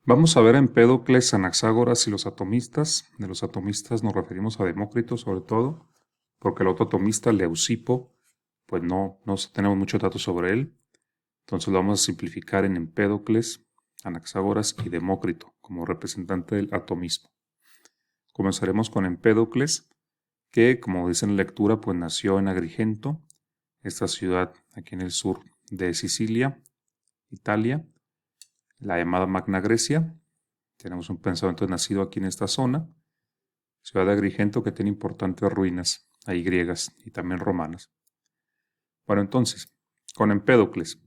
Vamos a ver a Empédocles, Anaxágoras y los atomistas. De los atomistas nos referimos a Demócrito sobre todo, porque el otro atomista, Leucipo, pues no tenemos muchos datos sobre él. Entonces lo vamos a simplificar en Empédocles, Anaxágoras y Demócrito como representante del atomismo. Comenzaremos con Empédocles, que como dice en la lectura, pues nació en Agrigento, esta ciudad aquí en el sur de Sicilia, Italia, la llamada Magna Grecia. Tenemos un pensamiento nacido aquí en esta zona, ciudad de Agrigento, que tiene importantes ruinas, ahí griegas y también romanas. Bueno, entonces, con Empédocles,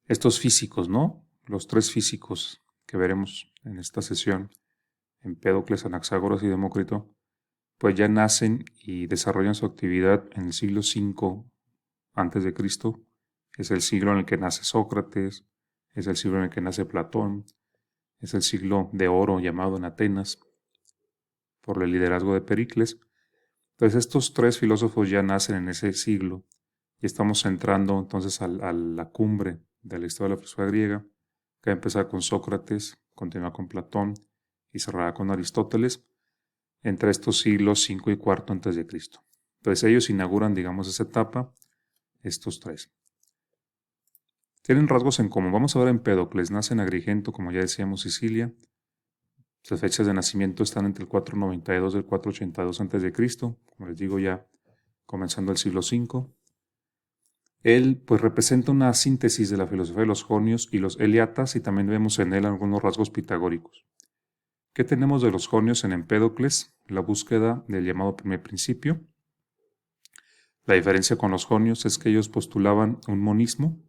estos físicos, ¿no? Los tres físicos que veremos en esta sesión, Empédocles, Anaxágoras y Demócrito, pues ya nacen y desarrollan su actividad en el siglo V antes de Cristo. Es el siglo en el que nace Sócrates, es el siglo en el que nace Platón, es el siglo de oro llamado en Atenas por el liderazgo de Pericles. Entonces estos tres filósofos ya nacen en ese siglo y estamos entrando entonces a la cumbre de la historia de la filosofía griega, que va a empezar con Sócrates, continúa con Platón y cerrará con Aristóteles entre estos siglos V y IV antes de Cristo. Entonces ellos inauguran, digamos, esa etapa, estos tres. Tienen rasgos en común. Vamos a ver a Empédocles. Nace en Agrigento, como ya decíamos, Sicilia. Sus fechas de nacimiento están entre el 492 y el 482 a.C., como les digo, ya comenzando el siglo V. Él pues representa una síntesis de la filosofía de los jonios y los eliatas, y también vemos en él algunos rasgos pitagóricos. ¿Qué tenemos de los jonios en Empédocles? La búsqueda del llamado primer principio. La diferencia con los jonios es que ellos postulaban un monismo.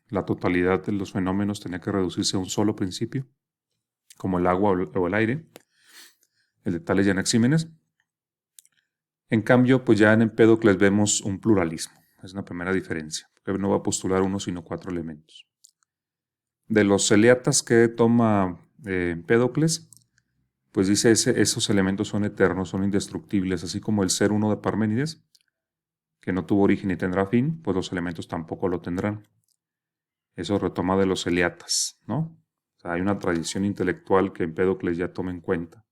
La totalidad de los fenómenos tenía que reducirse a un solo principio, como el agua o el aire, el de Tales y Anaxímenes. En cambio, pues ya en Empédocles vemos un pluralismo. Es una primera diferencia, porque no va a postular uno sino cuatro elementos. De los eleatas que toma Empédocles, pues dice esos elementos son eternos, son indestructibles, así como el ser uno de Parménides, que no tuvo origen y tendrá fin, pues los elementos tampoco lo tendrán. Eso retoma de los eleatas, ¿no? O sea, hay una tradición intelectual que Empédocles ya toma en cuenta.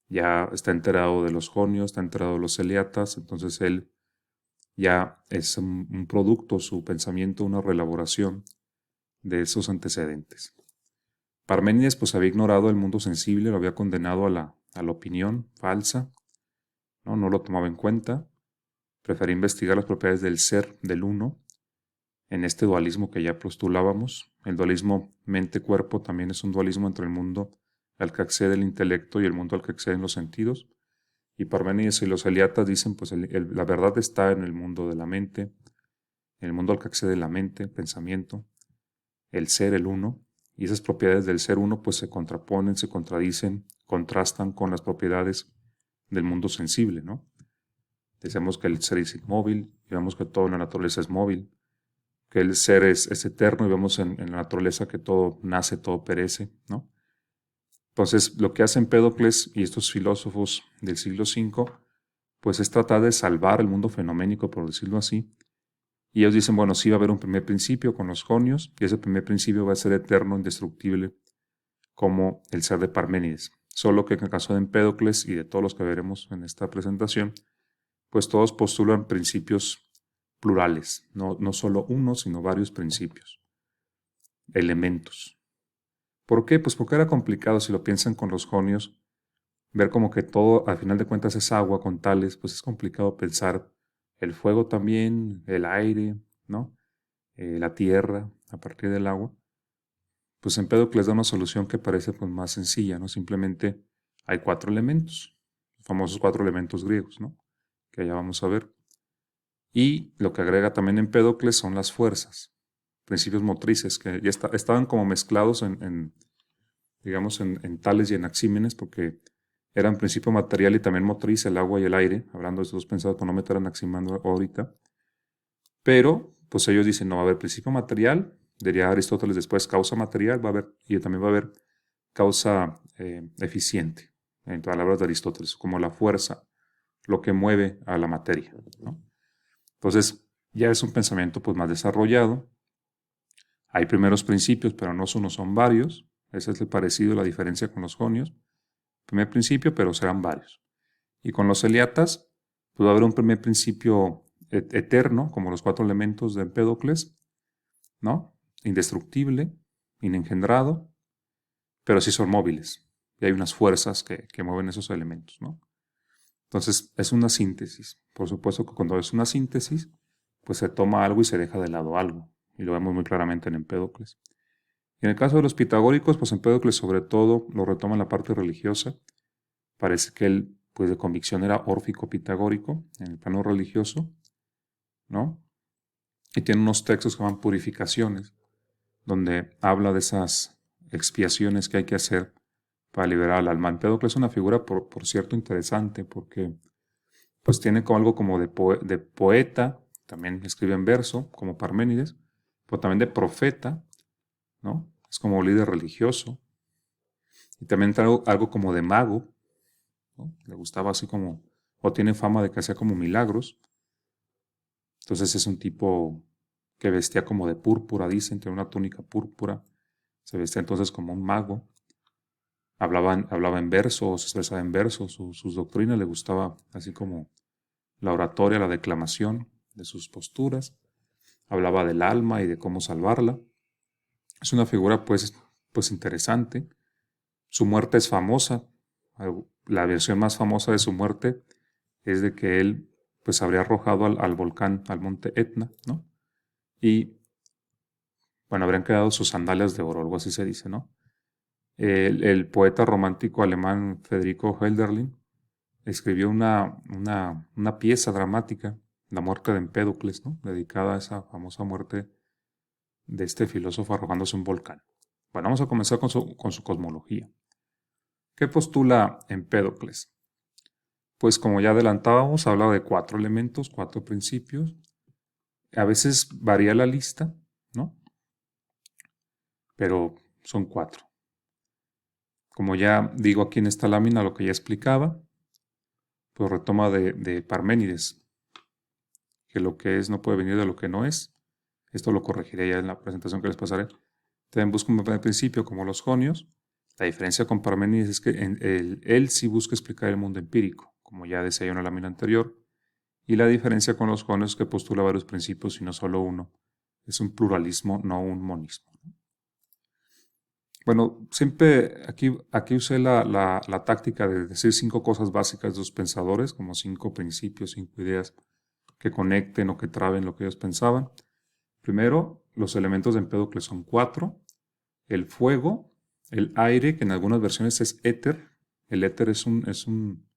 Ya está enterado de los jonios, está enterado de los eleatas, entonces él ya es un producto, su pensamiento, una reelaboración de esos antecedentes. Parménides pues había ignorado el mundo sensible, lo había condenado a la opinión falsa, no lo tomaba en cuenta, prefería investigar las propiedades del ser, del uno, en este dualismo que ya postulábamos. El dualismo mente-cuerpo también es un dualismo entre el mundo al que accede el intelecto y el mundo al que acceden los sentidos. Y Parménides y los eliatas dicen, pues la verdad está en el mundo de la mente, en el mundo al que accede la mente, pensamiento, el ser, el uno, y esas propiedades del ser uno pues se contraponen, se contradicen, contrastan con las propiedades del mundo sensible, ¿no? Decimos que el ser es inmóvil, y vemos que todo en la naturaleza es móvil, que el ser es eterno, y vemos en la naturaleza que todo nace, todo perece, ¿no? Entonces, lo que hacen Empédocles y estos filósofos del siglo V, pues es tratar de salvar el mundo fenoménico, por decirlo así. Y ellos dicen, bueno, sí va a haber un primer principio con los jonios, y ese primer principio va a ser eterno, indestructible, como el ser de Parménides. Solo que en el caso de Empédocles y de todos los que veremos en esta presentación, pues todos postulan principios plurales, no solo uno, sino varios principios, elementos. ¿Por qué? Pues porque era complicado, si lo piensan con los jonios, ver como que todo, al final de cuentas, es agua con tales, pues es complicado pensar el fuego también, el aire, ¿no? La tierra, a partir del agua. Pues Empédocles da una solución que parece pues más sencilla, ¿no? Simplemente hay cuatro elementos, los famosos cuatro elementos griegos, ¿no? Que ya vamos a ver. Y lo que agrega también Empédocles son las fuerzas, principios motrices, que ya estaban como mezclados digamos, en Tales y en Anaxímenes, porque eran principio material y también motriz, el agua y el aire, hablando de estos dos pensados, por no meter a Anaximandro ahorita. Pero, pues ellos dicen, no va a haber principio material, diría Aristóteles después, causa material, va a haber, y también va a haber causa eficiente, en palabras de Aristóteles, como la fuerza, lo que mueve a la materia, ¿no? Entonces, ya es un pensamiento pues más desarrollado. Hay primeros principios, pero no uno, son varios. Ese es el parecido, la diferencia con los jonios. Primer principio, pero serán varios. Y con los eliatas, puede haber un primer principio eterno, como los 4 elementos de Empédocles, ¿no? Indestructible, inengendrado, pero sí son móviles. Y hay unas fuerzas que mueven esos elementos, ¿no? Entonces, es una síntesis. Por supuesto que cuando es una síntesis, pues se toma algo y se deja de lado algo. Y lo vemos muy claramente en Empédocles. Y en el caso de los pitagóricos, pues Empédocles sobre todo lo retoma en la parte religiosa. Parece que él, pues de convicción, era órfico pitagórico en el plano religioso, ¿no? Y tiene unos textos que llaman purificaciones, donde habla de esas expiaciones que hay que hacer para liberar al alma. Empédocles es una figura, por cierto, interesante, porque pues tiene como algo como de poeta, también escribe en verso, como Parménides, pero también de profeta, ¿no? Es como líder religioso. Y también trae algo como de mago, ¿no? Le gustaba así como, o tiene fama de que hacía como milagros. Entonces es un tipo que vestía como de púrpura, dicen, tenía una túnica púrpura. Se vestía entonces como un mago. Hablaba en verso, se expresaba en verso. Sus doctrinas le gustaba así como la oratoria, la declamación de sus posturas. Hablaba del alma y de cómo salvarla. Es una figura pues interesante. Su muerte es famosa. La versión más famosa de su muerte es de que él pues habría arrojado al volcán, al monte Etna, ¿no? Y bueno, habrían quedado sus sandalias de oro, algo así se dice, ¿no? El poeta romántico alemán Federico Hölderlin escribió una pieza dramática, La muerte de Empédocles, ¿no? Dedicada a esa famosa muerte de este filósofo arrojándose un volcán. Bueno, vamos a comenzar con su cosmología. ¿Qué postula Empédocles? Pues como ya adelantábamos, habla de 4 elementos, 4 principios. A veces varía la lista, ¿no? Pero son 4. Como ya digo aquí en esta lámina lo que ya explicaba, pues retoma de Parménides, que lo que es no puede venir de lo que no es. Esto lo corregiré ya en la presentación que les pasaré. También busca un principio como los jonios. La diferencia con Parménides es que él sí busca explicar el mundo empírico, como ya decía yo en la lámina anterior. Y la diferencia con los jonios es que postula varios principios y no solo uno. Es un pluralismo, no un monismo. Bueno, siempre aquí usé la táctica de decir 5 cosas básicas de los pensadores, como 5 principios, 5 ideas que conecten o que traben lo que ellos pensaban. Primero, los elementos de Empédocles son 4. El fuego, el aire, que en algunas versiones es éter. El éter es un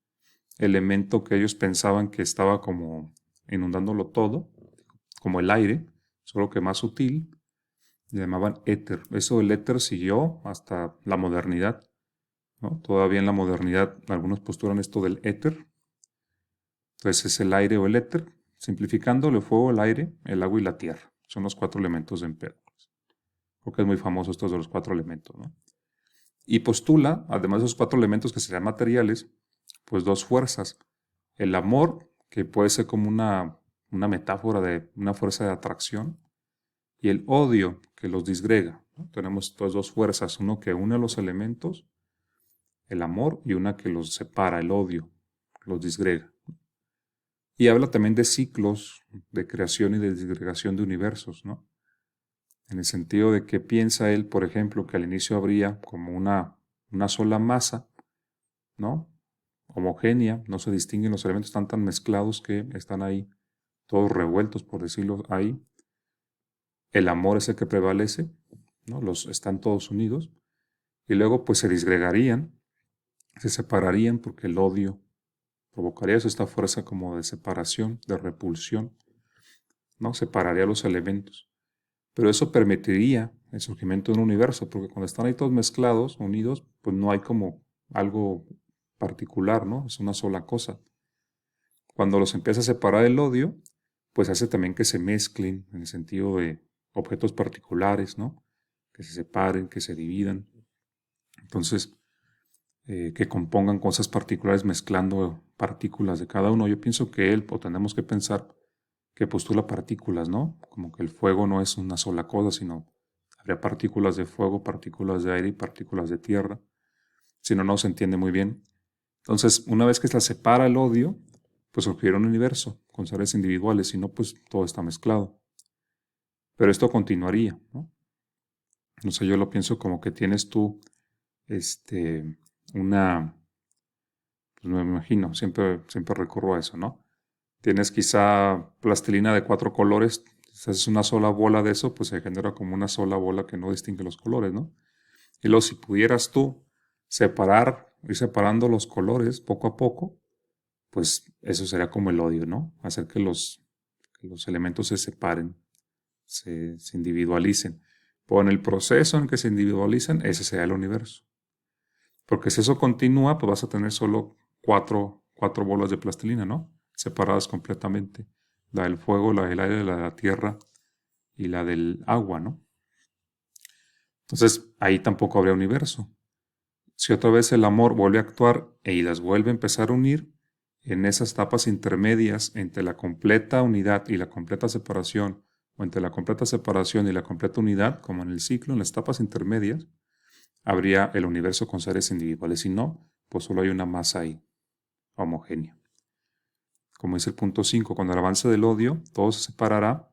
elemento que ellos pensaban que estaba como inundándolo todo, como el aire, solo que más sutil. Le llamaban éter. Eso del éter siguió hasta la modernidad, ¿no? Todavía en la modernidad algunos postulan esto del éter. Entonces es el aire o el éter. Simplificando, el fuego, el aire, el agua y la tierra. Son los 4 elementos de Empédocles. Creo que es muy famoso esto de los 4 elementos, ¿no? Y postula, además de esos 4 elementos que serían materiales, pues 2 fuerzas. El amor, que puede ser como una metáfora de una fuerza de atracción, y el odio, que los disgrega, ¿no? Tenemos estas 2 fuerzas, uno que une los elementos, el amor, y una que los separa, el odio, los disgrega. Y habla también de ciclos de creación y de disgregación de universos, ¿no? En el sentido de que piensa él, por ejemplo, que al inicio habría como una sola masa, ¿no? Homogénea, no se distinguen los elementos, están tan mezclados que están ahí todos revueltos, por decirlo ahí. El amor es el que prevalece, ¿no? Están todos unidos. Y luego pues se disgregarían, se separarían porque el odio provocaría eso, esta fuerza como de separación, de repulsión, ¿no? Separaría los elementos. Pero eso permitiría el surgimiento de un universo, porque cuando están ahí todos mezclados, unidos, pues no hay como algo particular, ¿no? Es una sola cosa. Cuando los empieza a separar el odio, pues hace también que se mezclen en el sentido de objetos particulares, ¿no? Que se separen, que se dividan. Entonces, que compongan cosas particulares mezclando partículas de cada uno. Yo pienso que él, o tenemos que pensar, que postula partículas, ¿no? Como que el fuego no es una sola cosa, sino Habría partículas de fuego, partículas de aire y partículas de tierra. Si no, no se entiende muy bien. Entonces, una vez que se separa el odio, pues surgirá un universo con seres individuales, si no, pues todo está mezclado. Pero esto continuaría, ¿no? No sé, yo lo pienso como que tienes tú, una, pues me imagino, siempre recurro a eso, ¿no? Tienes quizá plastilina de 4 colores, si haces una sola bola de eso, pues se genera como una sola bola que no distingue los colores, ¿no? Y luego si pudieras tú ir separando los colores poco a poco, pues eso sería como el odio, ¿no? Hacer que los elementos se separen, se individualicen. Pero en el proceso en que se individualicen, ese sería el universo. Porque si eso continúa, pues vas a tener solo cuatro bolas de plastilina, ¿no? Separadas completamente. La del fuego, la del aire, la de la tierra y la del agua, ¿no? Entonces ahí tampoco habría universo. Si otra vez el amor vuelve a actuar y las vuelve a empezar a unir, en esas etapas intermedias entre la completa unidad y la completa separación, o entre la completa separación y la completa unidad, como en el ciclo, en las etapas intermedias, habría el universo con seres individuales. Si no, pues solo hay una masa ahí, homogénea. Como dice el punto 5, con el avance del odio, todo se separará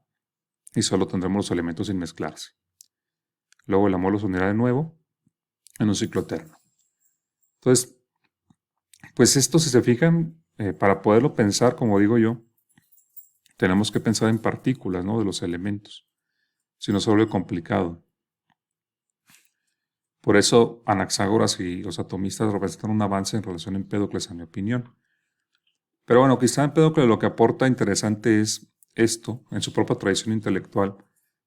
y solo tendremos los elementos sin mezclarse. Luego el amor los unirá de nuevo en un ciclo eterno. Entonces, pues esto, si se fijan, para poderlo pensar, como digo yo, tenemos que pensar en partículas, ¿no? De los elementos. Si no se vuelve complicado. Por eso Anaxágoras y los atomistas representan un avance en relación a Empédocles, en mi opinión. Pero bueno, quizá Empédocles lo que aporta interesante es esto, en su propia tradición intelectual,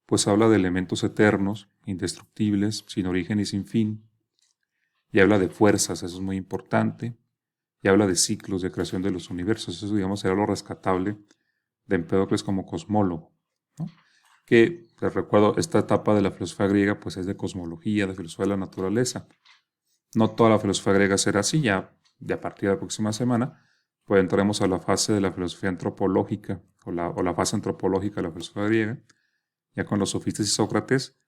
pues habla de elementos eternos, indestructibles, sin origen y sin fin, y habla de fuerzas, eso es muy importante, y habla de ciclos de creación de los universos, eso digamos será lo rescatable de Empédocles como cosmólogo, ¿no? Que, les recuerdo, esta etapa de la filosofía griega pues es de cosmología, de filosofía de la naturaleza. No toda la filosofía griega será así, ya de a partir de la próxima semana, pues entraremos a la fase de la filosofía antropológica, o la fase antropológica de la filosofía griega, ya con los sofistas y Sócrates,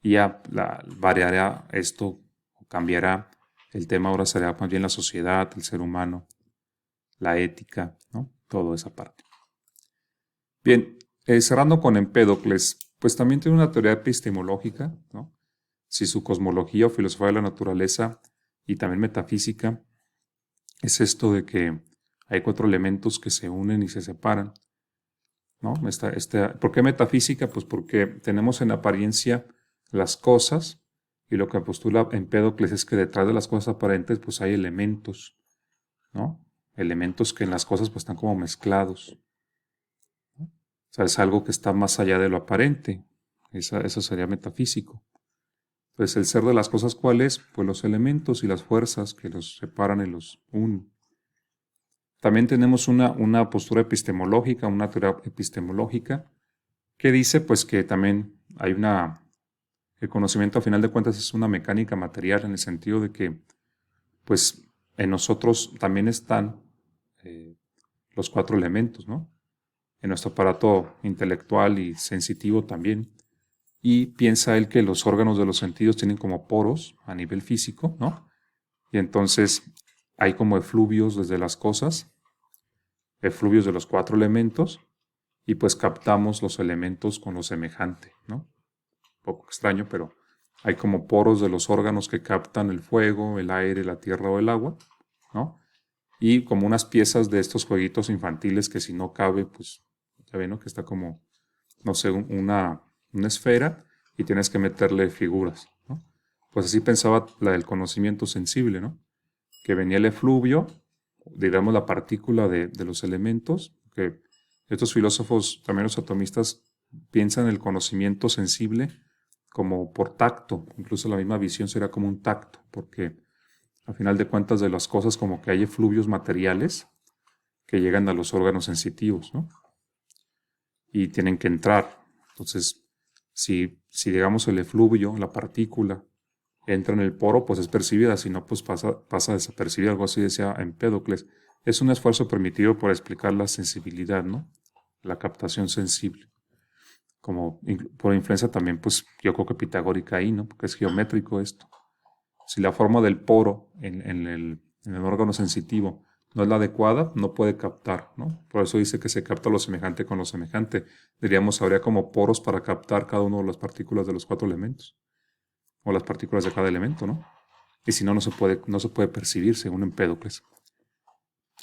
y ya variará esto, o cambiará. El tema ahora será más bien la sociedad, el ser humano, la ética, ¿no? Toda esa parte. Bien, cerrando con Empédocles, pues también tiene una teoría epistemológica, ¿no? Si su cosmología o filosofía de la naturaleza y también metafísica es esto de que hay 4 elementos que se unen y se separan, ¿no? ¿Por qué metafísica? Pues porque tenemos en apariencia las cosas y lo que postula Empédocles es que detrás de las cosas aparentes pues hay elementos, ¿no? Elementos que en las cosas pues están como mezclados. O sea, es algo que está más allá de lo aparente. Eso sería metafísico. Entonces, el ser de las cosas, ¿cuál es? Pues los elementos y las fuerzas que los separan y los unen. También tenemos una postura epistemológica, una teoría epistemológica, que dice pues que también hay el conocimiento a final de cuentas es una mecánica material en el sentido de que pues en nosotros también están los 4 elementos, ¿no? En nuestro aparato intelectual y sensitivo también. Y piensa él que los órganos de los sentidos tienen como poros a nivel físico, ¿no? Y entonces hay como efluvios desde las cosas, efluvios de los 4 elementos, y pues captamos los elementos con lo semejante, ¿no? Un poco extraño, pero hay como poros de los órganos que captan el fuego, el aire, la tierra o el agua, ¿no? Y como unas piezas de estos jueguitos infantiles que si no cabe, pues ya ven, ¿no? Que está como, no sé, una esfera y tienes que meterle figuras, ¿no? Pues así pensaba la del conocimiento sensible, ¿no? Que venía el efluvio, digamos la partícula de los elementos, que estos filósofos, también los atomistas, piensan el conocimiento sensible como por tacto, incluso la misma visión será como un tacto, porque al final de cuentas de las cosas como que hay efluvios materiales que llegan a los órganos sensitivos, ¿no? Y tienen que entrar. Entonces, si digamos el efluvio, la partícula, entra en el poro, pues es percibida, si no, pues pasa desapercibida, algo así decía Empédocles. Es un esfuerzo permitido por explicar la sensibilidad, ¿no? La captación sensible. como por influencia también, pues yo creo que pitagórica ahí, ¿no? Porque es geométrico esto. Si la forma del poro en el órgano sensitivo no es la adecuada, no puede captar, ¿no? Por eso dice que se capta lo semejante con lo semejante. Diríamos, habría como poros para captar cada una de las partículas de los 4 elementos, o las partículas de cada elemento, ¿no? Y si no, no se puede percibir, según Empédocles.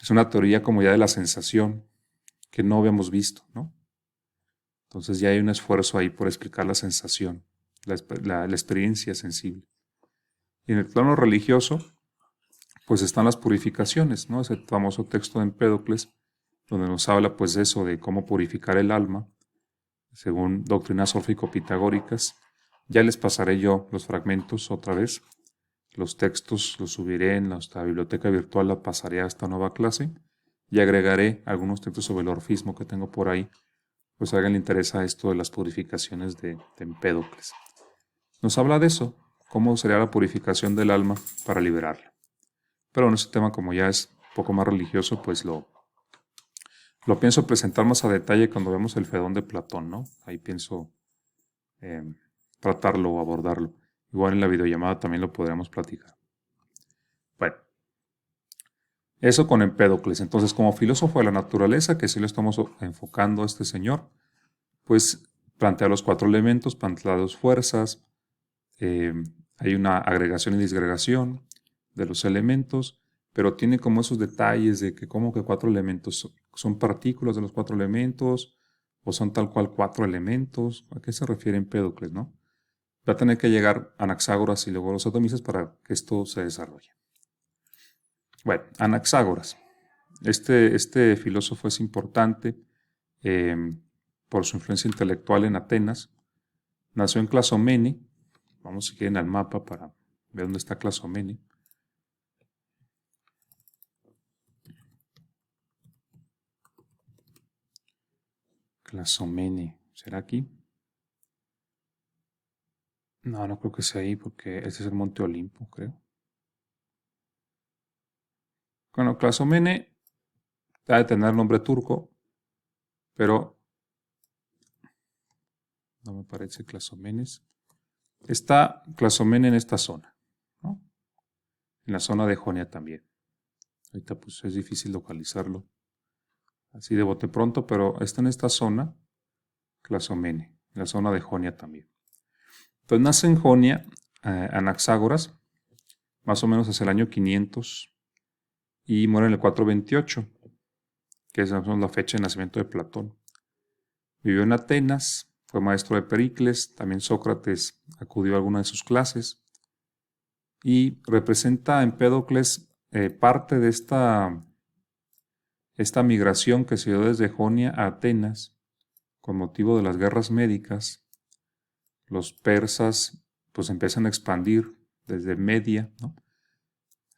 Es una teoría como ya de la sensación que no habíamos visto, ¿no? Entonces ya hay un esfuerzo ahí por explicar la sensación, la experiencia sensible. Y en el plano religioso, pues están las purificaciones, ¿no? Ese famoso texto de Empédocles, donde nos habla pues de eso, de cómo purificar el alma, según doctrinas órfico-pitagóricas. Ya les pasaré yo los fragmentos otra vez. Los textos los subiré en nuestra biblioteca virtual, la pasaré a esta nueva clase y agregaré algunos textos sobre el orfismo que tengo por ahí, pues a alguien le interesa esto de las purificaciones de Empédocles. Nos habla de eso, cómo sería la purificación del alma para liberarla. Pero en ese tema, como ya es un poco más religioso, pues lo pienso presentar más a detalle cuando vemos el Fedón de Platón, ¿no? Ahí pienso tratarlo o abordarlo. Igual en la videollamada también lo podríamos platicar. Bueno, eso con Empédocles. Entonces, como filósofo de la naturaleza, que sí lo estamos enfocando a este señor, pues plantea los 4 elementos, plantea las 2 fuerzas, hay una agregación y disgregación de los elementos, pero tiene como esos detalles de que como que 4 elementos son partículas de los 4 elementos, o son tal cual 4 elementos. ¿A qué se refiere Empédocles, no? Va a tener que llegar Anaxágoras y luego los atomistas para que esto se desarrolle. Bueno, Anaxágoras. Este filósofo es importante por su influencia intelectual en Atenas. Nació en Clasomene. Vamos si quieren al mapa para ver dónde está Clasomene. Clasomene, ¿será aquí? No, no creo que sea ahí porque este es el Monte Olimpo, creo. Bueno, Clasomene debe tener nombre turco, pero no me parece Clasomenes. Está Clasomene en esta zona, ¿no? En la zona de Jonia también. Ahorita pues es difícil localizarlo así de bote pronto, pero está en esta zona, Clasomene, en la zona de Jonia también. Entonces nace en Jonia Anaxágoras, más o menos hacia el año 500, y muere en el 428, que es la fecha de nacimiento de Platón. Vivió en Atenas, fue maestro de Pericles, también Sócrates acudió a alguna de sus clases, y representa a Empédocles parte de esta migración que se dio desde Jonia a Atenas con motivo de las guerras médicas. Los persas pues empiezan a expandir desde Media, ¿no?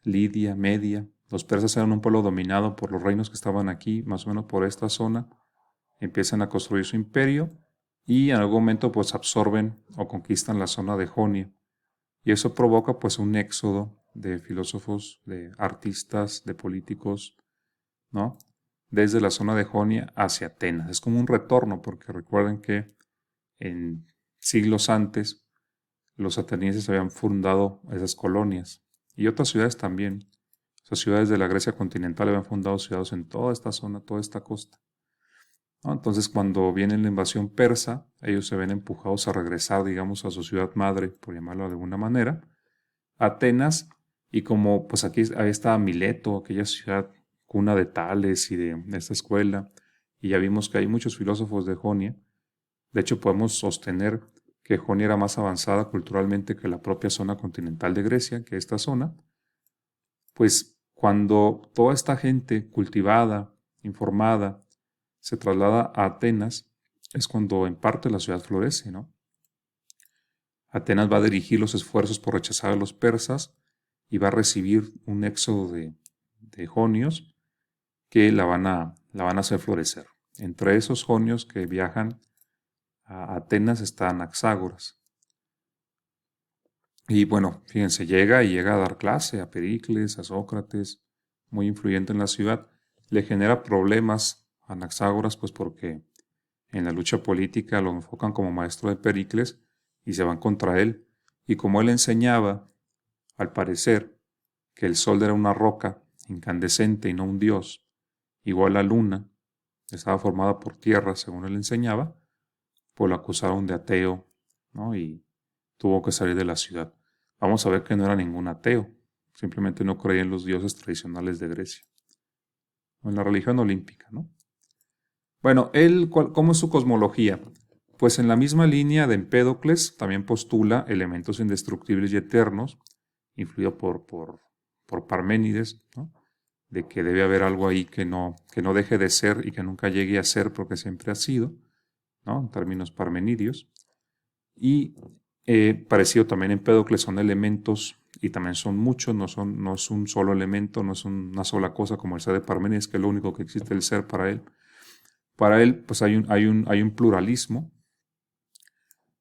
Lidia, Media. Los persas eran un pueblo dominado por los reinos que estaban aquí, más o menos por esta zona. Empiezan a construir su imperio y en algún momento pues absorben o conquistan la zona de Jonia. Y eso provoca pues un éxodo de filósofos, de artistas, de políticos, ¿no? Desde la zona de Jonia hacia Atenas. Es como un retorno, porque recuerden que en siglos antes los atenienses habían fundado esas colonias y otras ciudades también. Esas ciudades de la Grecia continental habían fundado ciudades en toda esta zona, toda esta costa, ¿no? Entonces, cuando viene la invasión persa, ellos se ven empujados a regresar, digamos, a su ciudad madre, por llamarlo de alguna manera, Atenas, y como pues aquí ahí estaba Mileto, aquella ciudad cuna de Tales y de esta escuela, y ya vimos que hay muchos filósofos de Jonia. De hecho, podemos sostener que Jonia era más avanzada culturalmente que la propia zona continental de Grecia, que esta zona. Pues cuando toda esta gente cultivada, informada, se traslada a Atenas, es cuando en parte la ciudad florece, ¿no? Atenas va a dirigir los esfuerzos por rechazar a los persas y va a recibir un éxodo de jonios que la van a hacer florecer. Entre esos jonios que viajan a Atenas está Anaxágoras. Y bueno, fíjense, llega a dar clase a Pericles, a Sócrates, muy influyente en la ciudad. Le genera problemas a Anaxágoras, pues porque en la lucha política lo enfocan como maestro de Pericles y se van contra él. Y como él enseñaba, al parecer, que el sol era una roca incandescente y no un dios, igual la luna, estaba formada por tierra, según él enseñaba, pues lo acusaron de ateo, ¿no? Y tuvo que salir de la ciudad. Vamos a ver que no era ningún ateo, simplemente no creía en los dioses tradicionales de Grecia, o en la religión olímpica, ¿no? Bueno, ¿cómo es su cosmología? Pues en la misma línea de Empédocles también postula elementos indestructibles y eternos, influido por Parménides, ¿no? De que debe haber algo ahí que no deje de ser y que nunca llegue a ser porque siempre ha sido, ¿no? En términos parmenidios. Y parecido también en Empédocles son elementos y también son muchos, no es un solo elemento, no es una sola cosa como el ser de Parménides, que es lo único que existe el ser para él. Para él, pues hay un pluralismo,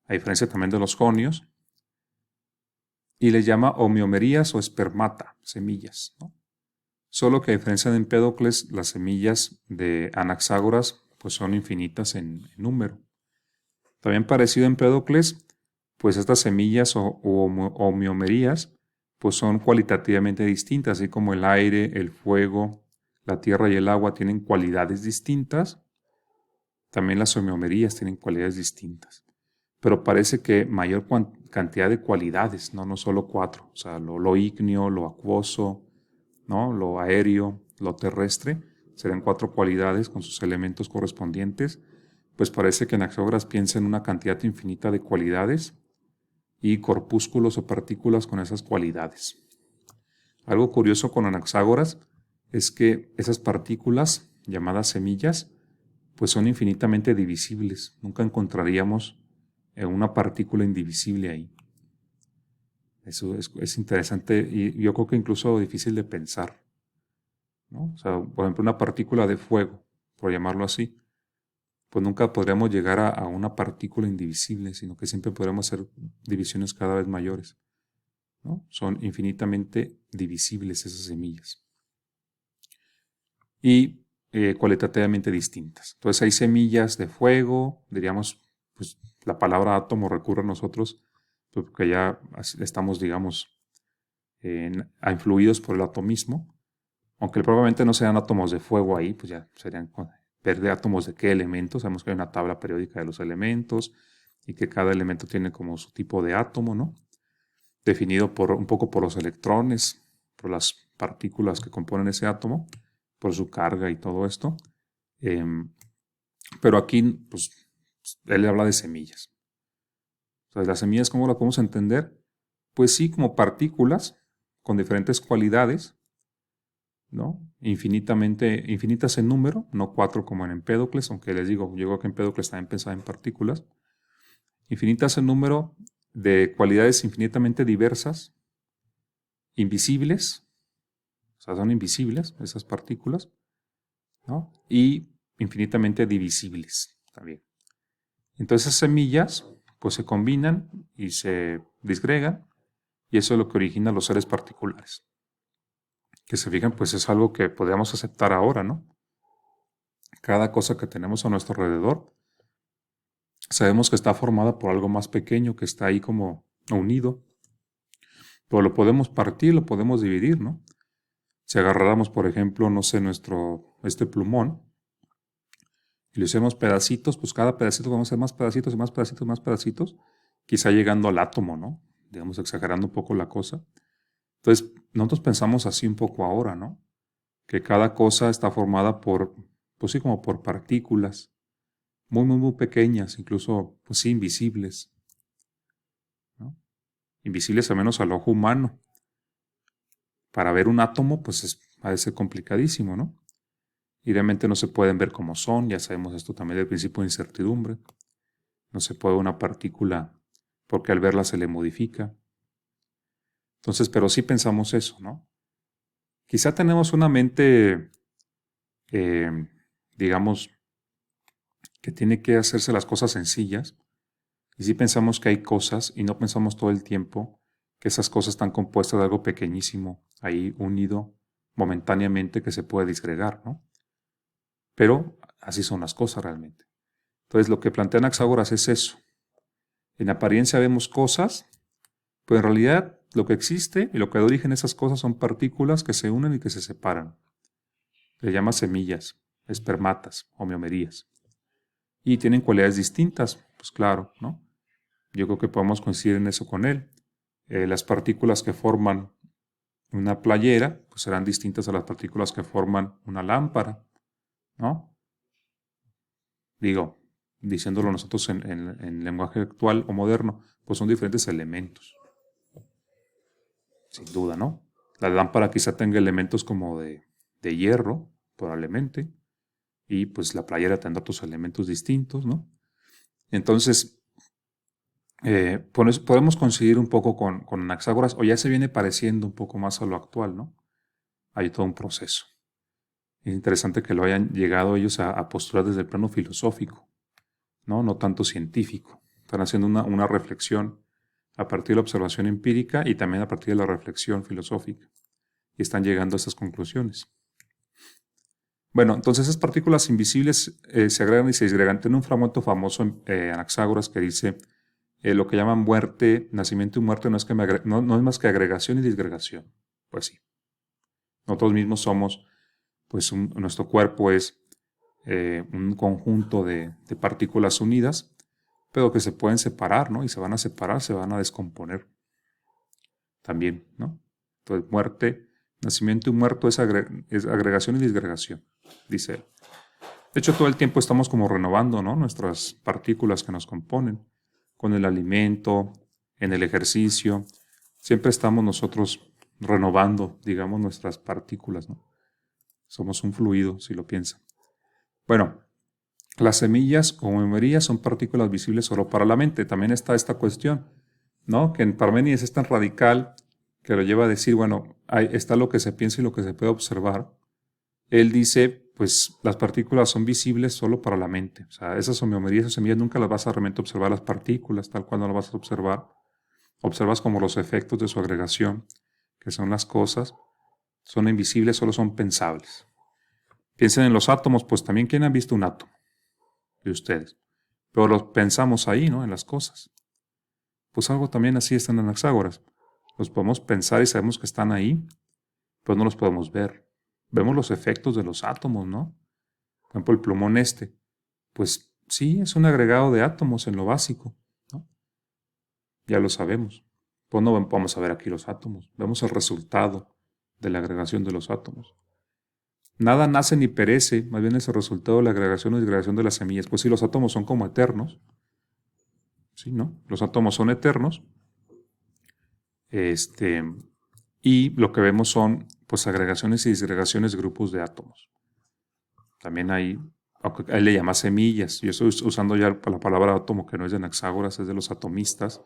a diferencia también de los jonios, y le llama homeomerías o espermata, semillas, ¿no? Solo que a diferencia de Empédocles, las semillas de Anaxágoras pues son infinitas en número. También parecido a Empédocles, pues estas semillas o homeomerías pues son cualitativamente distintas, así como el aire, el fuego, la tierra y el agua tienen cualidades distintas. También las homeomerías tienen cualidades distintas, pero parece que mayor cantidad de cualidades, no solo 4, o sea, lo ígneo, lo acuoso, ¿no? Lo aéreo, lo terrestre, serían 4 cualidades con sus elementos correspondientes, pues parece que Anaxágoras piensa en una cantidad infinita de cualidades y corpúsculos o partículas con esas cualidades. Algo curioso con Anaxágoras es que esas partículas, llamadas semillas, pues son infinitamente divisibles. Nunca encontraríamos una partícula indivisible ahí. Eso es interesante y yo creo que incluso difícil de pensar, ¿no? O sea, por ejemplo, una partícula de fuego, por llamarlo así, pues nunca podríamos llegar a una partícula indivisible, sino que siempre podremos hacer divisiones cada vez mayores, ¿no? Son infinitamente divisibles esas semillas. Y cualitativamente distintas. Entonces hay semillas de fuego, diríamos, pues la palabra átomo recurre a nosotros, pues, porque ya estamos, digamos, influidos por el atomismo, aunque probablemente no sean átomos de fuego ahí, pues ya serían ver de átomos de qué elementos. Sabemos que hay una tabla periódica de los elementos y que cada elemento tiene como su tipo de átomo, ¿no? Definido un poco por los electrones, por las partículas que componen ese átomo, por su carga y todo esto. Pero aquí, pues, él habla de semillas. O sea, las semillas, ¿cómo las podemos entender? Pues sí, como partículas con diferentes cualidades, ¿no? Infinitas en número, no 4 como en Empédocles, aunque les digo, yo creo que Empédocles también pensaba en partículas. Infinitas en número de cualidades infinitamente diversas, invisibles, o sea, son invisibles esas partículas, ¿no? Y infinitamente divisibles también. Entonces esas semillas pues se combinan y se disgregan y eso es lo que origina los seres particulares. Que se fijan, pues es algo que podríamos aceptar ahora, ¿no? Cada cosa que tenemos a nuestro alrededor, sabemos que está formada por algo más pequeño que está ahí como unido, pero lo podemos partir, lo podemos dividir, ¿no? Si agarráramos, por ejemplo, no sé, este plumón, y lo hacemos pedacitos, pues cada pedacito vamos a hacer más pedacitos y más pedacitos, más pedacitos, quizá llegando al átomo, ¿no? Digamos, exagerando un poco la cosa. Entonces, nosotros pensamos así un poco ahora, ¿no? Que cada cosa está formada por, pues sí, como por partículas muy, muy, muy pequeñas, incluso, pues sí, invisibles, ¿no? Invisibles al menos al ojo humano. Para ver un átomo, pues ha de ser complicadísimo, ¿no? Y realmente no se pueden ver como son, ya sabemos esto también del principio de incertidumbre. No se puede una partícula porque al verla se le modifica. Entonces, pero sí pensamos eso, ¿no? Quizá tenemos una mente, digamos, que tiene que hacerse las cosas sencillas. Y sí pensamos que hay cosas y no pensamos todo el tiempo que esas cosas están compuestas de algo pequeñísimo, ahí unido momentáneamente que se puede disgregar, ¿no? Pero así son las cosas realmente. Entonces, lo que plantea Anaxágoras es eso. En apariencia vemos cosas, pero en realidad lo que existe y lo que da origen a esas cosas son partículas que se unen y que se separan. Se llama semillas, espermatas, homeomerías. Y tienen cualidades distintas, pues claro, ¿no? Yo creo que podemos coincidir en eso con él. Las partículas que forman una playera, pues serán distintas a las partículas que forman una lámpara, ¿no? Digo, diciéndolo nosotros en lenguaje actual o moderno, pues son diferentes elementos. Sin duda, ¿no? La lámpara quizá tenga elementos como de hierro, probablemente, y pues la playera tendrá otros elementos distintos, ¿no? Entonces, podemos coincidir un poco con Anaxágoras, o ya se viene pareciendo un poco más a lo actual, ¿no? Hay todo un proceso. Es interesante que lo hayan llegado ellos a postular desde el plano filosófico, ¿no? No tanto científico. Están haciendo una reflexión a partir de la observación empírica y también a partir de la reflexión filosófica. Y están llegando a estas conclusiones. Bueno, entonces esas partículas invisibles se agregan y se disgregan. Tiene un fragmento famoso en Anaxágoras que dice lo que llaman muerte, nacimiento y muerte no es más que agregación y disgregación. Pues sí. Nosotros mismos somos, pues nuestro cuerpo es un conjunto de partículas unidas, pero que se pueden separar, ¿no? Y se van a separar, se van a descomponer también, ¿no? Entonces, muerte, nacimiento y muerto es agregación y disgregación, dice él. De hecho, todo el tiempo estamos como renovando, ¿no? Nuestras partículas que nos componen, con el alimento, en el ejercicio. Siempre estamos nosotros renovando, digamos, nuestras partículas, ¿no? Somos un fluido, si lo piensan. Bueno, las semillas o homeomerías son partículas visibles solo para la mente. También está esta cuestión, ¿no? Que en Parménides es tan radical que lo lleva a decir, bueno, ahí está lo que se piensa y lo que se puede observar. Él dice, pues las partículas son visibles solo para la mente. O sea, esas homeomerías o semillas nunca las vas a realmente observar las partículas, tal cual no las vas a observar. Observas como los efectos de su agregación, que son las cosas, son invisibles, solo son pensables. Piensen en los átomos, pues también ¿quién ha visto un átomo? De ustedes. Pero los pensamos ahí, ¿no? En las cosas. Pues algo también así está en Anaxágoras. Los podemos pensar y sabemos que están ahí, pero no los podemos ver. Vemos los efectos de los átomos, ¿no? Por ejemplo, el plumón pues sí, es un agregado de átomos en lo básico, ¿no? Ya lo sabemos. Pues no vamos a ver aquí los átomos. Vemos el resultado de la agregación de los átomos. Nada nace ni perece, más bien es el resultado de la agregación o disgregación de las semillas. Pues sí, los átomos son como eternos. Sí, ¿no? Los átomos son eternos. Y lo que vemos son pues agregaciones y disgregaciones de grupos de átomos. También hay, aunque él le llama semillas. Yo estoy usando ya la palabra átomo, que no es de Anaxágoras, es de los atomistas.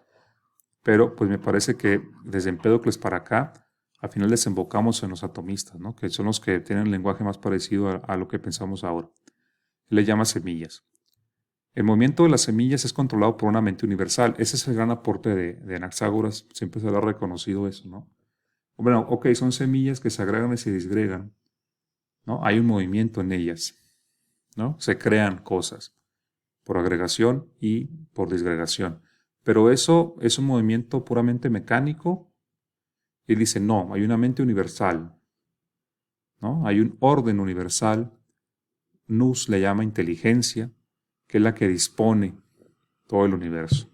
Pero pues me parece que desde Empédocles para acá, al final desembocamos en los atomistas, ¿no? Que son los que tienen el lenguaje más parecido a lo que pensamos ahora. Él le llama semillas. El movimiento de las semillas es controlado por una mente universal. Ese es el gran aporte de Anaxágoras. Siempre se le ha reconocido eso, ¿no? Bueno, ok, son semillas que se agregan y se disgregan, ¿no? Hay un movimiento en ellas, ¿no? Se crean cosas por agregación y por disgregación. Pero eso es un movimiento puramente mecánico. Y dice, no, hay una mente universal, ¿no? Hay un orden universal. Nous le llama inteligencia, que es la que dispone todo el universo.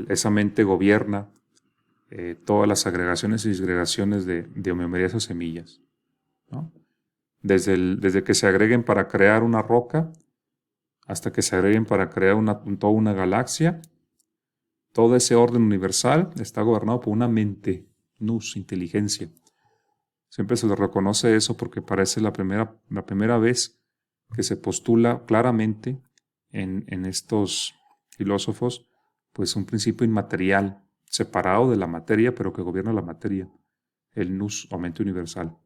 Esa mente gobierna todas las agregaciones y disgregaciones de homeomerías o semillas, ¿no? Desde que se agreguen para crear una roca hasta que se agreguen para crear toda una galaxia, todo ese orden universal está gobernado por una mente, nous, inteligencia. Siempre se le reconoce eso porque parece la primera vez que se postula claramente en estos filósofos, pues un principio inmaterial, separado de la materia, pero que gobierna la materia, el nous o mente universal.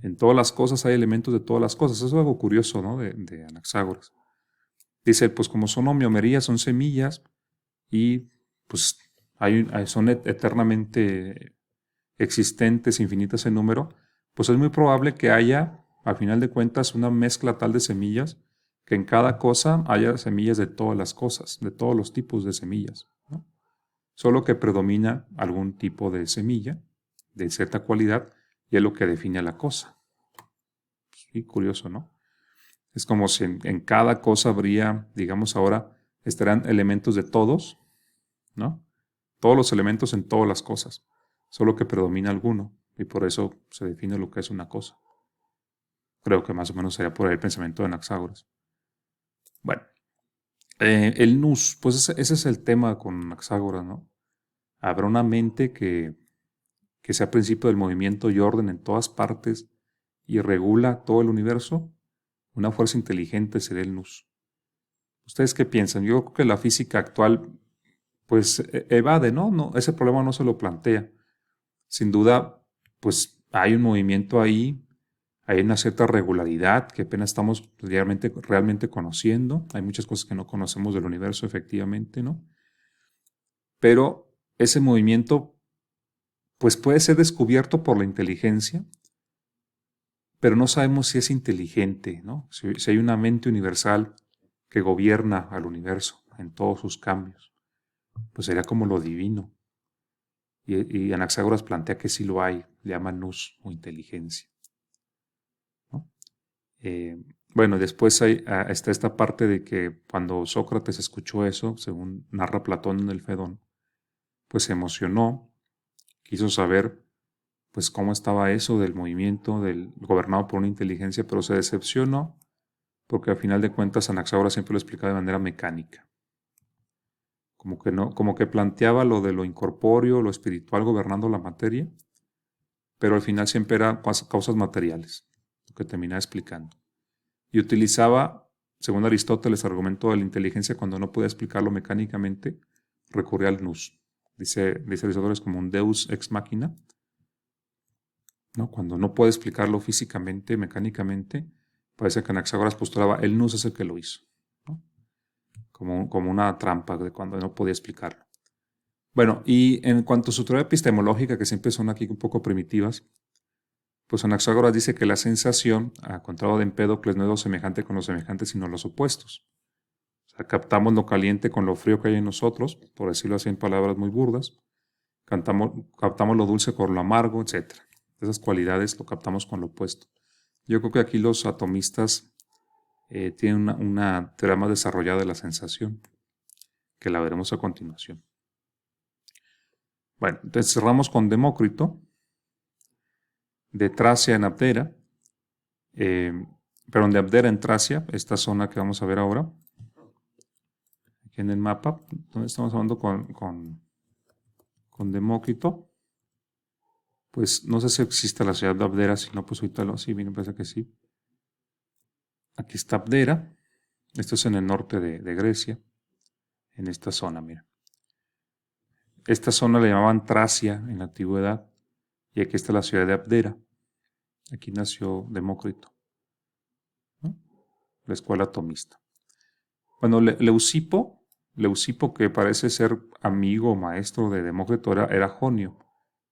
En todas las cosas hay elementos de todas las cosas. Eso es algo curioso, ¿no? de Anaxágoras. Dice, pues como son homeomerías, son semillas y pues son eternamente existentes, infinitas en número, pues es muy probable que haya, al final de cuentas, una mezcla tal de semillas que en cada cosa haya semillas de todas las cosas, de todos los tipos de semillas, ¿no? Solo que predomina algún tipo de semilla de cierta cualidad y es lo que define a la cosa. Sí, curioso, ¿no? Es como si en cada cosa habría, digamos ahora, estarán elementos de todos, ¿no? Todos los elementos en todas las cosas, solo que predomina alguno y por eso se define lo que es una cosa. Creo que más o menos sería por ahí el pensamiento de Anaxágoras. Bueno, el nous, pues ese es el tema con Anaxágoras, ¿no? Habrá una mente que sea principio del movimiento y orden en todas partes y regula todo el universo. Una fuerza inteligente será el nous. ¿Ustedes qué piensan? Yo creo que la física actual pues evade, ¿no? No, ese problema no se lo plantea. Sin duda, pues hay un movimiento ahí, hay una cierta regularidad que apenas estamos realmente conociendo. Hay muchas cosas que no conocemos del universo, efectivamente, ¿no? Pero ese movimiento, pues puede ser descubierto por la inteligencia, pero no sabemos si es inteligente, ¿no? Si hay una mente universal que gobierna al universo en todos sus cambios, pues sería como lo divino. Y Anaxágoras plantea que sí lo hay, le llama nous o inteligencia, ¿no? Bueno, después está esta parte de que cuando Sócrates escuchó eso, según narra Platón en el Fedón, pues se emocionó, quiso saber pues cómo estaba eso del movimiento gobernado por una inteligencia, pero se decepcionó porque al final de cuentas Anaxágoras siempre lo explicaba de manera mecánica. Como que no, como que planteaba lo de lo incorpóreo, lo espiritual gobernando la materia, pero al final siempre eran causas materiales, lo que terminaba explicando. Y utilizaba, según Aristóteles, el argumento de la inteligencia cuando no podía explicarlo mecánicamente, recurría al nous. Dice Aristóteles como un deus ex machina, ¿no? Cuando no puede explicarlo físicamente, mecánicamente, parece que Anaxágoras postulaba el nous es el que lo hizo, ¿no? Como una trampa de cuando no podía explicarlo. Bueno, y en cuanto a su teoría epistemológica, que siempre son aquí un poco primitivas, pues Anaxágoras dice que la sensación, a contrario de Empédocles, no es lo semejante con lo semejante, sino los opuestos. O sea, captamos lo caliente con lo frío que hay en nosotros, por decirlo así en palabras muy burdas. Captamos lo dulce con lo amargo, etc. Esas cualidades lo captamos con lo opuesto. Yo creo que aquí los atomistas tienen una teoría más desarrollada de la sensación, que la veremos a continuación. Bueno, entonces cerramos con Demócrito, de Tracia en Abdera, perdón, de Abdera en Tracia, esta zona que vamos a ver ahora, aquí en el mapa, donde estamos hablando con Demócrito. Pues no sé si existe la ciudad de Abdera, si no, pues ahorita sí, me parece que sí. Aquí está Abdera, esto es en el norte de Grecia, en esta zona, mira. Esta zona le llamaban Tracia en la antigüedad, y aquí está la ciudad de Abdera. Aquí nació Demócrito, ¿no? La escuela atomista. Bueno, Leucipo, que parece ser amigo o maestro de Demócrito, era Jonio,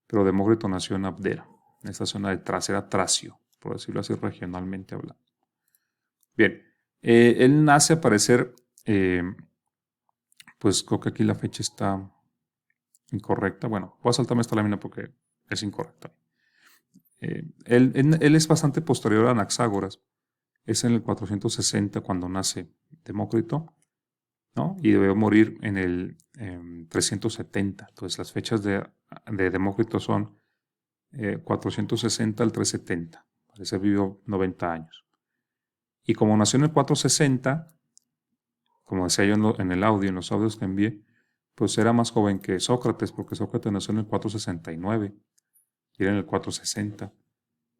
pero Demócrito nació en Abdera, en esta zona de Tracia, era Tracio, por decirlo así regionalmente hablando. Bien, él nace a parecer, pues creo que aquí la fecha está incorrecta. Bueno, voy a saltarme esta lámina porque es incorrecta. Él es bastante posterior a Anaxágoras. Es en el 460 cuando nace Demócrito, ¿no? Y debió morir en el 370. Entonces las fechas de Demócrito son 460 al 370. Parece que vivió 90 años. Y como nació en el 460, como decía yo en el audio, en los audios que envié, pues era más joven que Sócrates, porque Sócrates nació en el 469 y era en el 460.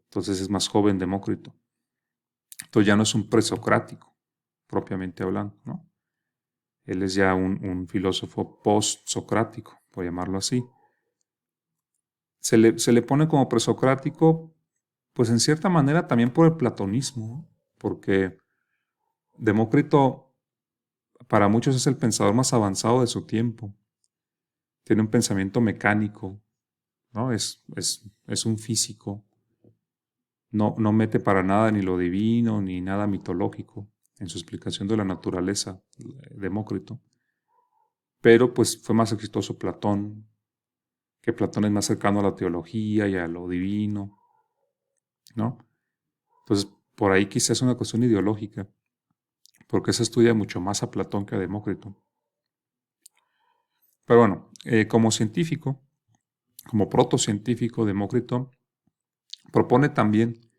Entonces es más joven Demócrito. Entonces ya no es un presocrático, propiamente hablando, ¿no? Él es ya un filósofo post-socrático, por llamarlo así. Se le pone como presocrático, pues en cierta manera también por el platonismo, ¿no? Porque Demócrito para muchos es el pensador más avanzado de su tiempo. Tiene un pensamiento mecánico, ¿no? Es un físico. No mete para nada ni lo divino ni nada mitológico en su explicación de la naturaleza, Demócrito. Pero pues fue más exitoso Platón, que Platón es más cercano a la teología y a lo divino, ¿no? Entonces, por ahí quizás es una cuestión ideológica, porque se estudia mucho más a Platón que a Demócrito. Pero bueno, como científico, como protocientífico, Demócrito propone también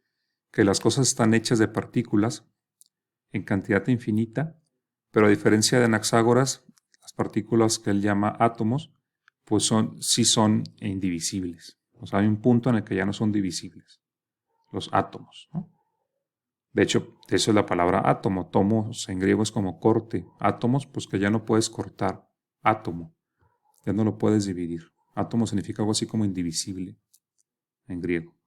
que las cosas están hechas de partículas en cantidad infinita, pero a diferencia de Anaxágoras, las partículas que él llama átomos, pues sí son indivisibles. O sea, hay un punto en el que ya no son divisibles, los átomos, ¿no? De hecho, eso es la palabra átomo. Tomos en griego es como corte. Átomos, pues que ya no puedes cortar. Átomo. Ya no lo puedes dividir. Átomo significa algo así como indivisible en griego.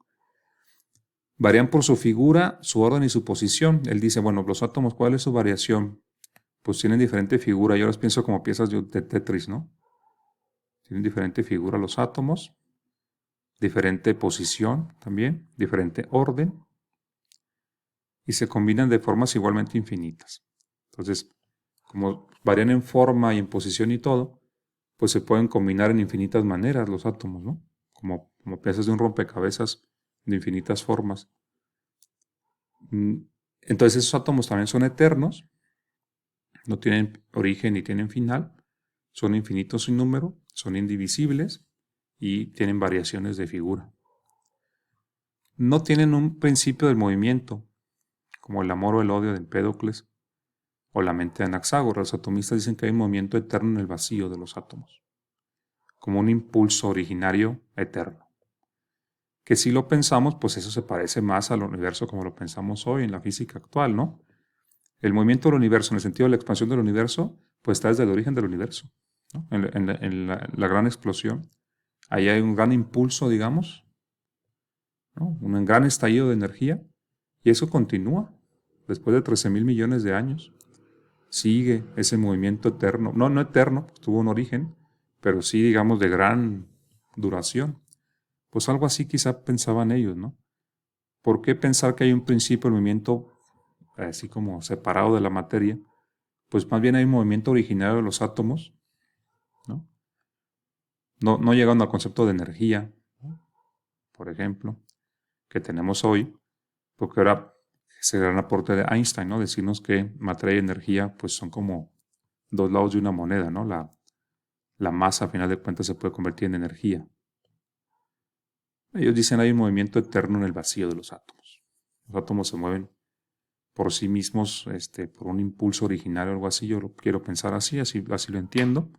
Varían por su figura, su orden y su posición. Él dice, bueno, los átomos, ¿cuál es su variación? Pues tienen diferente figura. Yo los pienso como piezas de Tetris, ¿no? Tienen diferente figura los átomos, diferente posición también, diferente orden, y se combinan de formas igualmente infinitas. Entonces, como varían en forma y en posición y todo, pues se pueden combinar en infinitas maneras los átomos, ¿no? Como piezas de un rompecabezas de infinitas formas. Entonces esos átomos también son eternos, no tienen origen ni tienen final, son infinitos sin número, son indivisibles y tienen variaciones de figura. No tienen un principio del movimiento, como el amor o el odio de Empédocles o la mente de Anaxágoras. Los atomistas dicen que hay un movimiento eterno en el vacío de los átomos, como un impulso originario eterno. Que si lo pensamos, pues eso se parece más al universo como lo pensamos hoy en la física actual, ¿no? El movimiento del universo, en el sentido de la expansión del universo, pues está desde el origen del universo, ¿no? En la gran explosión. Ahí hay un gran impulso, digamos, ¿no? Un gran estallido de energía, y eso continúa después de 13,000 millones de años. Sigue ese movimiento eterno, no eterno, pues tuvo un origen, pero sí, digamos, de gran duración. Pues algo así quizá pensaban ellos, ¿no? ¿Por qué pensar que hay un principio del movimiento así como separado de la materia? Pues más bien hay un movimiento originario de los átomos, ¿no? No llegando al concepto de energía, ¿no? Por ejemplo, que tenemos hoy, porque ahora ese gran aporte de Einstein, ¿no? Decirnos que materia y energía pues son como dos lados de una moneda, ¿no? La masa a final de cuentas se puede convertir en energía. Ellos dicen hay un movimiento eterno en el vacío de los átomos. Los átomos se mueven por sí mismos, por un impulso originario o algo así. Yo lo quiero pensar así lo entiendo.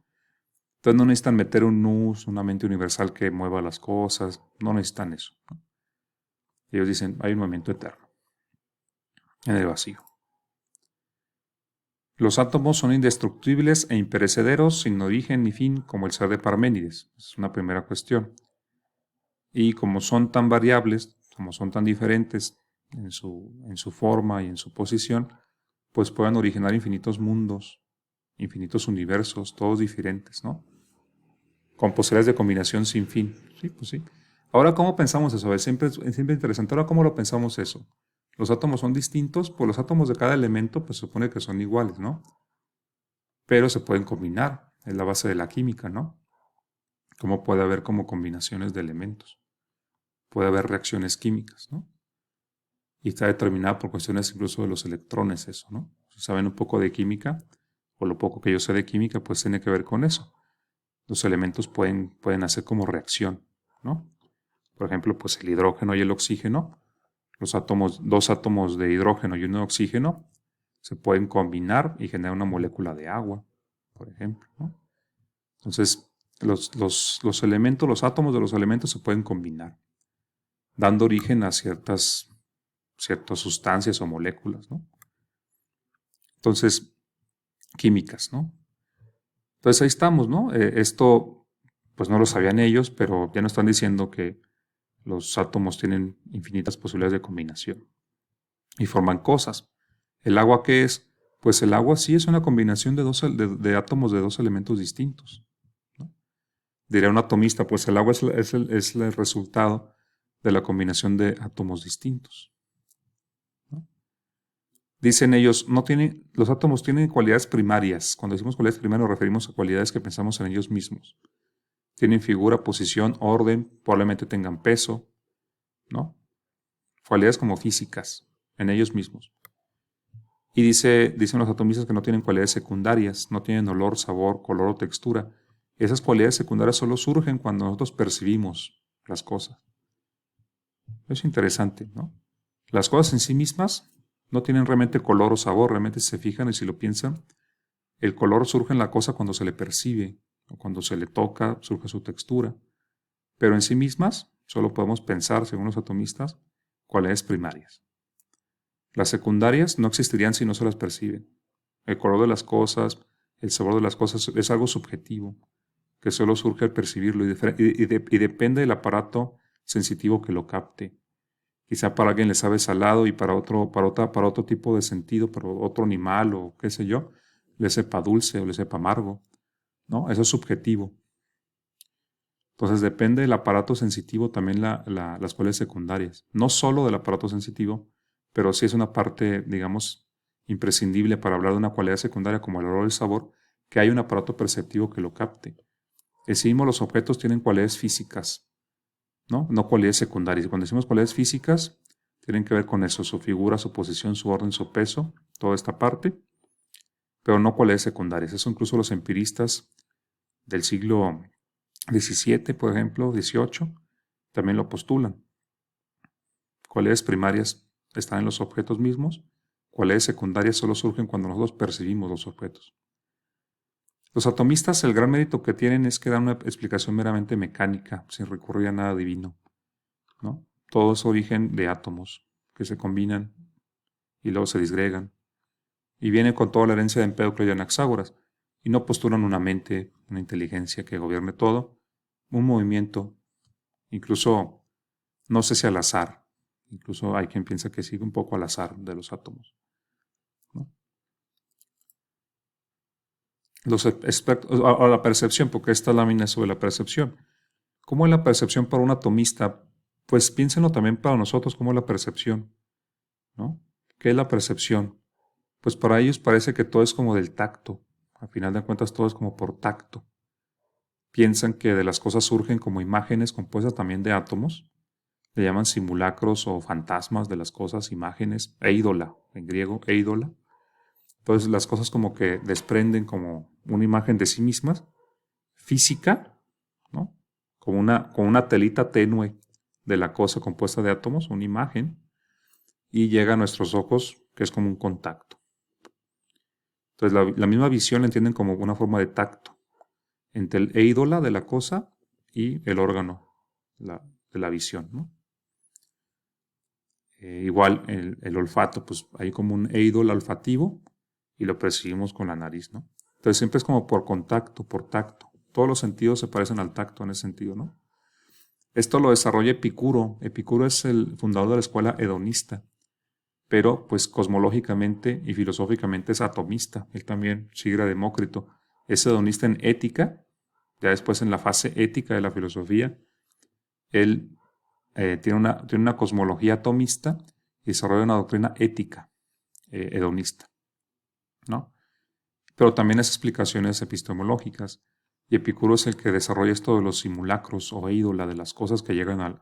Entonces no necesitan meter un nous, una mente universal que mueva las cosas. No necesitan eso, ¿no? Ellos dicen hay un movimiento eterno en el vacío. Los átomos son indestructibles e imperecederos, sin origen ni fin, como el ser de Parménides. Es una primera cuestión. Y como son tan variables, como son tan diferentes en su forma y en su posición, pues pueden originar infinitos mundos, infinitos universos, todos diferentes, ¿no? Con posibilidades de combinación sin fin. Sí, pues sí. Ahora, ¿cómo pensamos eso? Es siempre interesante. Ahora, ¿cómo lo pensamos eso? Los átomos son distintos, pues los átomos de cada elemento pues se supone que son iguales, ¿no? Pero se pueden combinar, es la base de la química, ¿no? ¿Cómo puede haber como combinaciones de elementos? Puede haber reacciones químicas, ¿no? Y está determinada por cuestiones incluso de los electrones eso, ¿no? Si saben un poco de química, o lo poco que yo sé de química, pues tiene que ver con eso. Los elementos pueden hacer como reacción, ¿no? Por ejemplo, pues el hidrógeno y el oxígeno, dos átomos de hidrógeno y uno de oxígeno, se pueden combinar y generar una molécula de agua, por ejemplo, ¿no? Entonces, los elementos, los átomos de los elementos se pueden combinar, dando origen a ciertas sustancias o moléculas, ¿no? Entonces, químicas, ¿no? Entonces ahí estamos, ¿no? Esto, pues no lo sabían ellos, pero ya nos están diciendo que los átomos tienen infinitas posibilidades de combinación y forman cosas. ¿El agua qué es? Pues el agua sí es una combinación de átomos de dos elementos distintos, ¿no? Diría un atomista, pues el agua es el resultado de la combinación de átomos distintos, ¿no? Dicen ellos, los átomos tienen cualidades primarias. Cuando decimos cualidades primarias nos referimos a cualidades que pensamos en ellos mismos. Tienen figura, posición, orden, probablemente tengan peso, ¿no? Cualidades como físicas en ellos mismos. Y dicen los atomistas que no tienen cualidades secundarias, no tienen olor, sabor, color o textura. Esas cualidades secundarias solo surgen cuando nosotros percibimos las cosas. Es interesante, ¿no? Las cosas en sí mismas no tienen realmente color o sabor, realmente si se fijan y si lo piensan, el color surge en la cosa cuando se le percibe, o cuando se le toca, surge su textura. Pero en sí mismas solo podemos pensar, según los atomistas, cualidades primarias. Las secundarias no existirían si no se las perciben. El color de las cosas, el sabor de las cosas es algo subjetivo, que solo surge al percibirlo y depende del aparato sensitivo que lo capte. Quizá para alguien le sabe salado y para otro tipo de sentido, para otro animal o qué sé yo, le sepa dulce o le sepa amargo, ¿no? Eso es subjetivo. Entonces depende del aparato sensitivo también las cualidades secundarias. No solo del aparato sensitivo, pero sí es una parte, digamos, imprescindible para hablar de una cualidad secundaria como el olor o el sabor, que hay un aparato perceptivo que lo capte. Decimos los objetos tienen cualidades físicas, ¿no? No cualidades secundarias. Y cuando decimos cualidades físicas, tienen que ver con eso, su figura, su posición, su orden, su peso, toda esta parte, pero no cualidades secundarias. Eso incluso los empiristas del siglo XVII, por ejemplo, XVIII, también lo postulan. Cualidades primarias están en los objetos mismos, cualidades secundarias solo surgen cuando nosotros percibimos los objetos. Los atomistas, el gran mérito que tienen es que dan una explicación meramente mecánica, sin recurrir a nada divino, ¿no? Todo es origen de átomos que se combinan y luego se disgregan. Y viene con toda la herencia de Empédocles y Anaxágoras. Y no postulan una mente, una inteligencia que gobierne todo, un movimiento, incluso, no sé si al azar. Incluso hay quien piensa que sigue un poco al azar de los átomos, ¿no? Los expertos, a la percepción, porque esta lámina es sobre la percepción. ¿Cómo es la percepción para un atomista? Pues piénsenlo también para nosotros, ¿cómo es la percepción? ¿No? ¿Qué es la percepción? Pues para ellos parece que todo es como del tacto. Al final de cuentas todo es como por tacto. Piensan que de las cosas surgen como imágenes compuestas también de átomos. Le llaman simulacros o fantasmas de las cosas, imágenes, eidola, en griego, eidola. Entonces las cosas como que desprenden como una imagen de sí mismas, física, ¿no? Como una telita tenue de la cosa compuesta de átomos, una imagen, y llega a nuestros ojos, que es como un contacto. Entonces la misma visión la entienden como una forma de tacto entre el eidola de la cosa y el órgano de la visión, ¿no? Igual el olfato, pues hay como un eidola olfativo y lo percibimos con la nariz, ¿no? Entonces siempre es como por contacto, por tacto. Todos los sentidos se parecen al tacto en ese sentido, ¿no? Esto lo desarrolla Epicuro. Epicuro es el fundador de la escuela hedonista, pero pues cosmológicamente y filosóficamente es atomista. Él también sigue a Demócrito. Es hedonista en ética, ya después en la fase ética de la filosofía. Él tiene una cosmología atomista y desarrolla una doctrina ética hedonista, ¿no? Pero también las explicaciones epistemológicas. Y Epicuro es el que desarrolla esto de los simulacros o ídola de las cosas que llegan al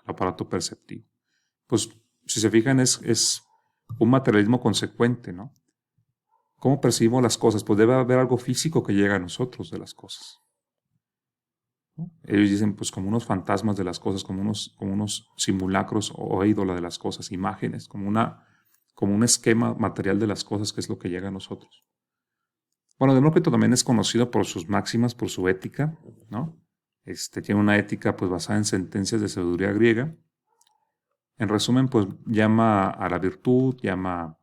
aparato perceptivo. Pues, si se fijan, es un materialismo consecuente, ¿no? ¿Cómo percibimos las cosas? Pues debe haber algo físico que llega a nosotros de las cosas, ¿no? Ellos dicen, pues, como unos fantasmas de las cosas, como unos simulacros o ídola de las cosas, imágenes, como un esquema material de las cosas que es lo que llega a nosotros. Bueno, Demócrito también es conocido por sus máximas, por su ética, ¿no? Tiene una ética pues basada en sentencias de sabiduría griega. En resumen, pues llama a la virtud, llama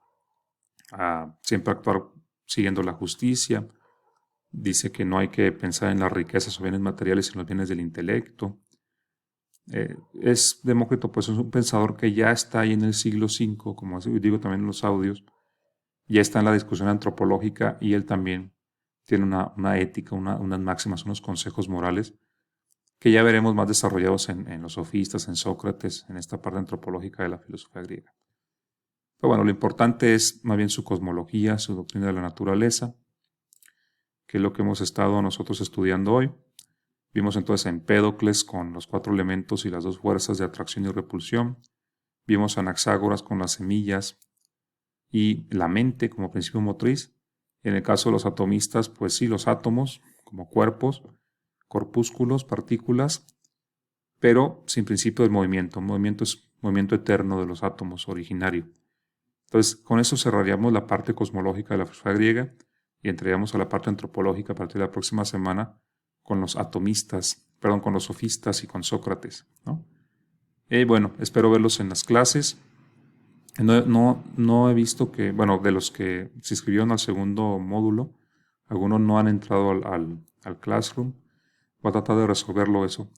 a siempre actuar siguiendo la justicia. Dice que no hay que pensar en las riquezas o bienes materiales, sino en los bienes del intelecto. Demócrito pues es un pensador que ya está ahí en el siglo V, como digo también en los audios, ya está en la discusión antropológica y él también tiene una ética, unas máximas, unos consejos morales que ya veremos más desarrollados en los sofistas, en Sócrates, en esta parte antropológica de la filosofía griega. Pero bueno, lo importante es más bien su cosmología, su doctrina de la naturaleza, que es lo que hemos estado nosotros estudiando hoy. Vimos entonces a Empédocles con los 4 elementos y las 2 fuerzas de atracción y repulsión. Vimos a Anaxágoras con las semillas y la mente como principio motriz. En el caso de los atomistas, pues sí, los átomos como cuerpos, corpúsculos, partículas, pero sin principio de movimiento. Movimiento es movimiento eterno de los átomos, originario. Entonces, con eso cerraríamos la parte cosmológica de la filosofía griega y entraríamos a la parte antropológica a partir de la próxima semana con los atomistas, perdón, con los sofistas y con Sócrates, ¿no? Bueno, espero verlos en las clases. No he visto que, bueno, de los que se inscribieron al segundo módulo, algunos no han entrado al Classroom. Voy a tratar de resolverlo eso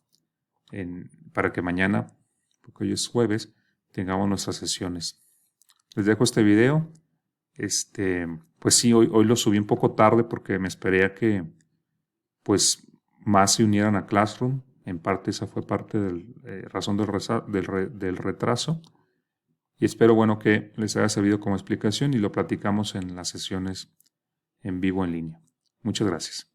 para que mañana, porque hoy es jueves, tengamos nuestras sesiones. Les dejo este video. Pues sí, hoy lo subí un poco tarde porque me esperé a que pues más se unieran a Classroom. En parte esa fue parte del razón del retraso. Y espero, bueno, que les haya servido como explicación y lo platicamos en las sesiones en vivo en línea. Muchas gracias.